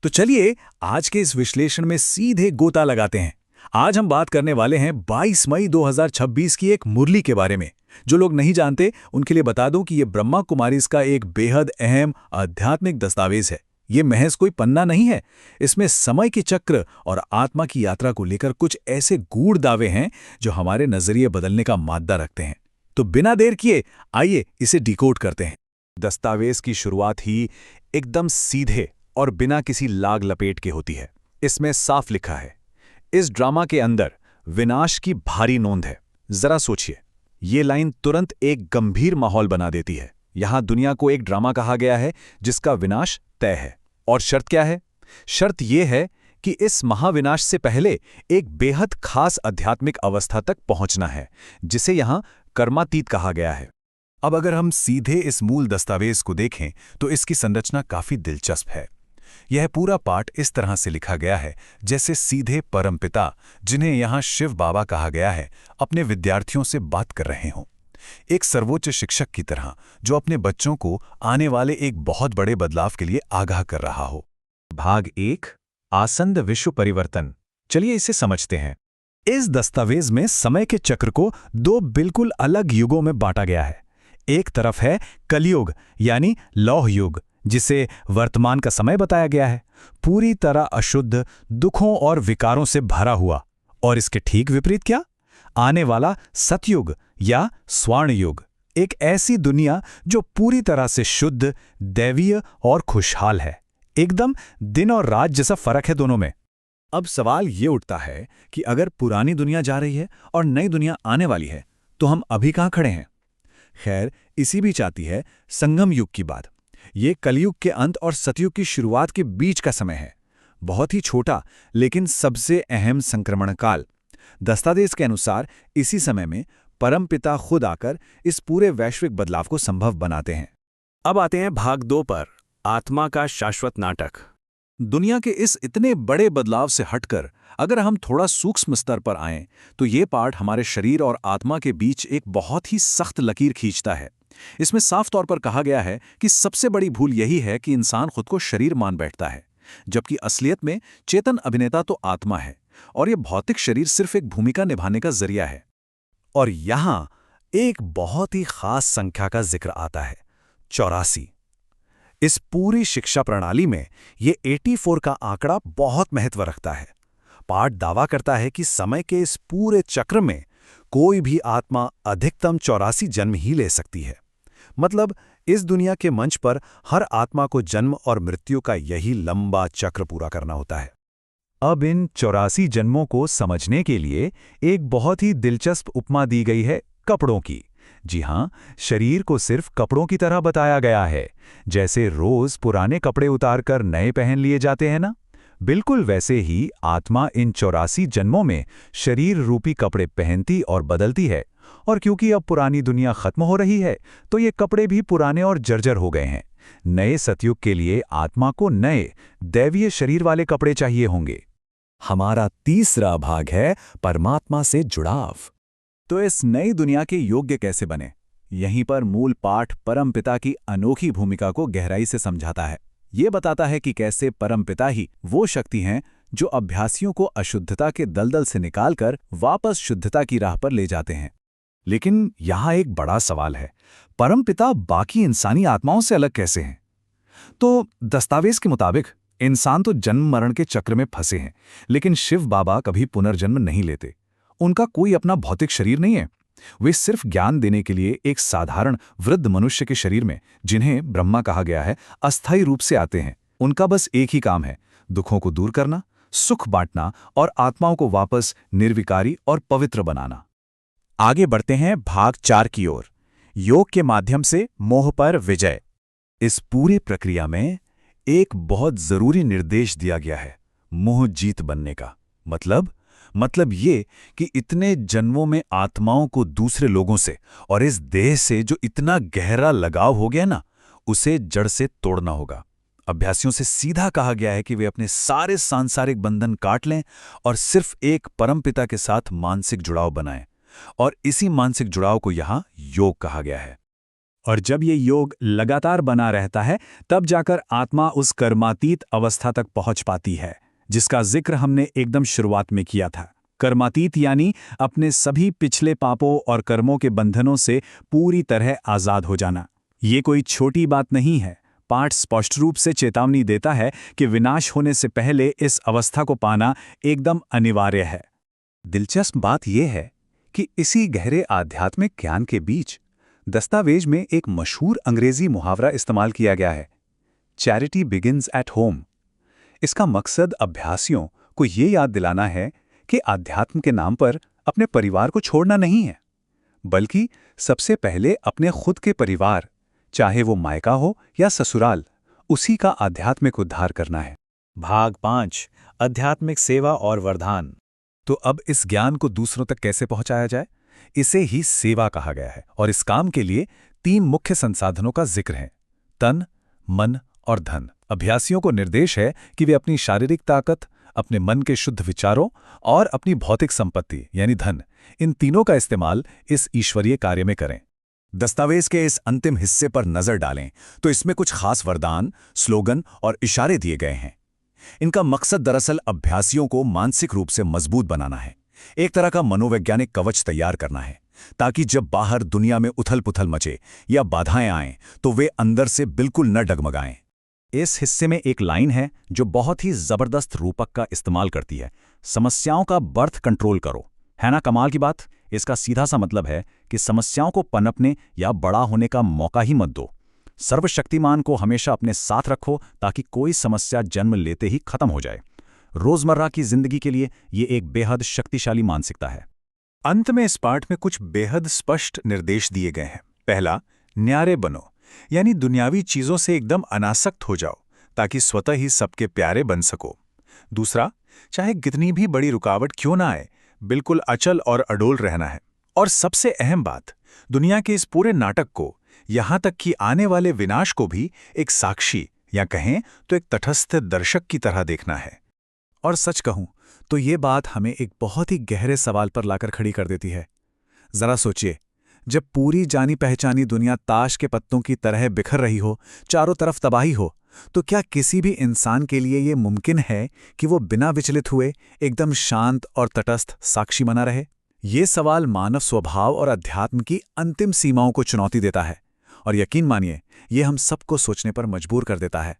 तो चलिए आज के इस विश्लेषण में सीधे गोता लगाते हैं। आज हम बात करने वाले हैं 22 मई 2026 की एक मुरली के बारे में। जो लोग नहीं जानते उनके लिए बता दूं कि ये ब्रह्मा कुमारीज का एक बेहद अहम आध्यात्मिक दस्तावेज है। ये महज कोई पन्ना नहीं है। इसमें समय के चक्र और आत्मा की यात्रा को लेकर कुछ ऐसे गूढ़ दावे हैं जो हमारे नजरिए बदलने का मादा रखते हैं। तो बिना देर किए आइए इसे डिकोड करते हैं। दस्तावेज की शुरुआत ही एकदम सीधे और बिना किसी लाग लपेट के होती है। इसमें साफ लिखा है, इस ड्रामा के अंदर विनाश की भारी नोंद है। जरा सोचिए, ये लाइन तुरंत एक गंभीर माहौल बना देती है। यहां दुनिया को एक ड्रामा कहा गया है जिसका विनाश तय है। और शर्त क्या है? शर्त यह है कि इस महाविनाश से पहले एक बेहद खास आध्यात्मिक अवस्था तक पहुंचना है, जिसे यहां कर्मातीत कहा गया है। अब अगर हम सीधे इस मूल दस्तावेज को देखें तो इसकी संरचना काफी दिलचस्प है। यह पूरा पाठ इस तरह से लिखा गया है जैसे सीधे परमपिता, जिन्हें यहाँ शिव बाबा कहा गया है, अपने विद्यार्थियों से बात कर रहे हों। एक सर्वोच्च शिक्षक की तरह जो अपने बच्चों को आने वाले एक बहुत बड़े बदलाव के लिए आगाह कर रहा हो। भाग 1, आसन्न विश्व परिवर्तन। चलिए इसे समझते हैं। इस दस्तावेज में समय के चक्र को दो बिल्कुल अलग युगों में बांटा गया है। एक तरफ है कलयुग यानी लौह युग, जिसे वर्तमान का समय बताया गया है, पूरी तरह अशुद्ध, दुखों और विकारों से भरा हुआ। और इसके ठीक विपरीत क्या? आने वाला सतयुग या स्वर्ण युग, एक ऐसी दुनिया जो पूरी तरह से शुद्ध, दैवीय और खुशहाल है। एकदम दिन और रात जैसा फर्क है दोनों में। अब सवाल ये उठता है कि अगर पुरानी दुनिया जा रही है और नई दुनिया आने वाली है, तो हम अभी कहाँ खड़े हैं? खैर, इसी बीच आती है संगम युग की बात। ये कलयुग के अंत और सतयुग की शुरुआत के बीच का समय है। बहुत ही छोटा लेकिन सबसे अहम संक्रमण काल। दस्तावेज के अनुसार इसी समय में परमपिता खुद आकर इस पूरे वैश्विक बदलाव को संभव बनाते हैं। अब आते हैं भाग 2 पर, आत्मा का शाश्वत नाटक। दुनिया के इस इतने बड़े बदलाव से हटकर अगर हम थोड़ा सूक्ष्म स्तर पर आएं, तो ये पाठ हमारे शरीर और आत्मा के बीच एक बहुत ही सख्त लकीर खींचता है। इसमें साफ तौर पर कहा गया है कि सबसे बड़ी भूल यही है कि इंसान खुद को शरीर मान बैठता है, जबकि असलियत में चेतन अभिनेता तो आत्मा है और यह भौतिक शरीर सिर्फ एक भूमिका निभाने का जरिया है। और यहां एक बहुत ही खास संख्या का जिक्र आता है, 84। इस पूरी शिक्षा प्रणाली में ये 84 का आंकड़ा बहुत महत्व रखता है। पाठ दावा करता है कि समय के इस पूरे चक्र में कोई भी आत्मा अधिकतम 84 जन्म ही ले सकती है। मतलब इस दुनिया के मंच पर हर आत्मा को जन्म और मृत्यु का यही लंबा चक्र पूरा करना होता है। अब इन 84 जन्मों को समझने के लिए एक बहुत ही दिलचस्प उपमा दी गई है कपड़ों की। जी हाँ, शरीर को सिर्फ कपड़ों की तरह बताया गया है। जैसे रोज पुराने कपड़े उतारकर नए पहन लिए जाते हैं ना, बिल्कुल वैसे ही आत्मा इन 84 जन्मों में शरीर रूपी कपड़े पहनती और बदलती है। और क्योंकि अब पुरानी दुनिया खत्म हो रही है, तो ये कपड़े भी पुराने और जर्जर हो गए हैं। नए सतयुग के लिए आत्मा को नए दैवीय शरीर वाले कपड़े चाहिए होंगे। हमारा तीसरा भाग है परमात्मा से जुड़ाव। तो इस नई दुनिया के योग्य कैसे बने? यहीं पर मूल पाठ परमपिता की अनोखी भूमिका को गहराई से समझाता है। ये बताता है कि कैसे परमपिता ही वो शक्ति हैं जो अभ्यासियों को अशुद्धता के दलदल से निकालकर वापस शुद्धता की राह पर ले जाते हैं। लेकिन यहाँ एक बड़ा सवाल है, परमपिता बाकी इंसानी आत्माओं से अलग कैसे हैं? तो दस्तावेज के मुताबिक इंसान तो जन्म मरण के चक्र में फंसे हैं, लेकिन शिव बाबा कभी पुनर्जन्म नहीं लेते। उनका कोई अपना भौतिक शरीर नहीं है। वे सिर्फ ज्ञान देने के लिए एक साधारण वृद्ध मनुष्य के शरीर में, जिन्हें ब्रह्मा कहा गया है, अस्थायी रूप से आते हैं। उनका बस एक ही काम है, दुखों को दूर करना, सुख बांटना और आत्माओं को वापस निर्विकारी और पवित्र बनाना। आगे बढ़ते हैं भाग 4 की ओर, योग के माध्यम से मोह पर विजय। इस पूरी प्रक्रिया में एक बहुत जरूरी निर्देश दिया गया है, मोह जीत बनने का। मतलब ये कि इतने जन्मों में आत्माओं को दूसरे लोगों से और इस देह से जो इतना गहरा लगाव हो गया ना, उसे जड़ से तोड़ना होगा। अभ्यासियों से सीधा कहा गया है कि वे अपने सारे सांसारिक बंधन काट लें और सिर्फ एक परमपिता के साथ मानसिक जुड़ाव बनाएं। और इसी मानसिक जुड़ाव को यहाँ योग कहा गया है। और जब ये योग लगातार बना रहता है तब जाकर आत्मा उस कर्मातीत अवस्था तक पहुंच पाती है, जिसका जिक्र हमने एकदम शुरुआत में किया था। कर्मातीत यानी अपने सभी पिछले पापों और कर्मों के बंधनों से पूरी तरह आज़ाद हो जाना। ये कोई छोटी बात नहीं है। पाठ स्पष्ट रूप से चेतावनी देता है कि विनाश होने से पहले इस अवस्था को पाना एकदम अनिवार्य है। दिलचस्प बात यह है कि इसी गहरे आध्यात्मिक ज्ञान के बीच दस्तावेज में एक मशहूर अंग्रेजी मुहावरा इस्तेमाल किया गया है, चैरिटी बिगिंस एट होम। इसका मकसद अभ्यासियों को ये याद दिलाना है कि आध्यात्म के नाम पर अपने परिवार को छोड़ना नहीं है, बल्कि सबसे पहले अपने खुद के परिवार, चाहे वो मायका हो या ससुराल, उसी का आध्यात्मिक उद्धार करना है। भाग 5 आध्यात्मिक सेवा और वरदान। तो अब इस ज्ञान को दूसरों तक कैसे पहुंचाया जाए? इसे ही सेवा कहा गया है, और इस काम के लिए 3 मुख्य संसाधनों का जिक्र है: तन, मन और धन। अभ्यासियों को निर्देश है कि वे अपनी शारीरिक ताकत, अपने मन के शुद्ध विचारों और अपनी भौतिक संपत्ति यानी धन, इन तीनों का इस्तेमाल इस ईश्वरीय कार्य में करें। दस्तावेज के इस अंतिम हिस्से पर नजर डालें तो इसमें कुछ खास वरदान, स्लोगन और इशारे दिए गए हैं। इनका मकसद दरअसल अभ्यासियों को मानसिक रूप से मजबूत बनाना है, एक तरह का मनोवैज्ञानिक कवच तैयार करना है, ताकि जब बाहर दुनिया में उथल-पुथल मचे या बाधाएं आएं तो वे अंदर से बिल्कुल न डगमगाएं। इस हिस्से में एक लाइन है जो बहुत ही जबरदस्त रूपक का इस्तेमाल करती है: समस्याओं का बर्थ कंट्रोल करो। है ना कमाल की बात? इसका सीधा सा मतलब है कि समस्याओं को पनपने या बड़ा होने का मौका ही मत दो। सर्वशक्तिमान को हमेशा अपने साथ रखो ताकि कोई समस्या जन्म लेते ही खत्म हो जाए। रोजमर्रा की जिंदगी के लिए ये एक बेहद शक्तिशाली मानसिकता है। अंत में इस पाठ में कुछ बेहद स्पष्ट निर्देश दिए गए हैं। पहला, न्यारे बनो, यानी दुनियावी चीजों से एकदम अनासक्त हो जाओ ताकि स्वतः ही सबके प्यारे बन सको। दूसरा, चाहे कितनी भी बड़ी रुकावट क्यों ना आए, बिल्कुल अचल और अडोल रहना है। और सबसे अहम बात, दुनिया के इस पूरे नाटक को, यहां तक कि आने वाले विनाश को भी एक साक्षी या कहें तो एक तटस्थ दर्शक की तरह देखना है। और सच कहूं तो ये बात हमें एक बहुत ही गहरे सवाल पर लाकर खड़ी कर देती है। जरा सोचिए, जब पूरी जानी पहचानी दुनिया ताश के पत्तों की तरह बिखर रही हो, चारों तरफ तबाही हो, तो क्या किसी भी इंसान के लिए ये मुमकिन है कि वो बिना विचलित हुए एकदम शांत और तटस्थ साक्षी बना रहे? ये सवाल मानव स्वभाव और अध्यात्म की अंतिम सीमाओं को चुनौती देता है, और यकीन मानिए, ये हम सबको सोचने पर मजबूर कर देता है।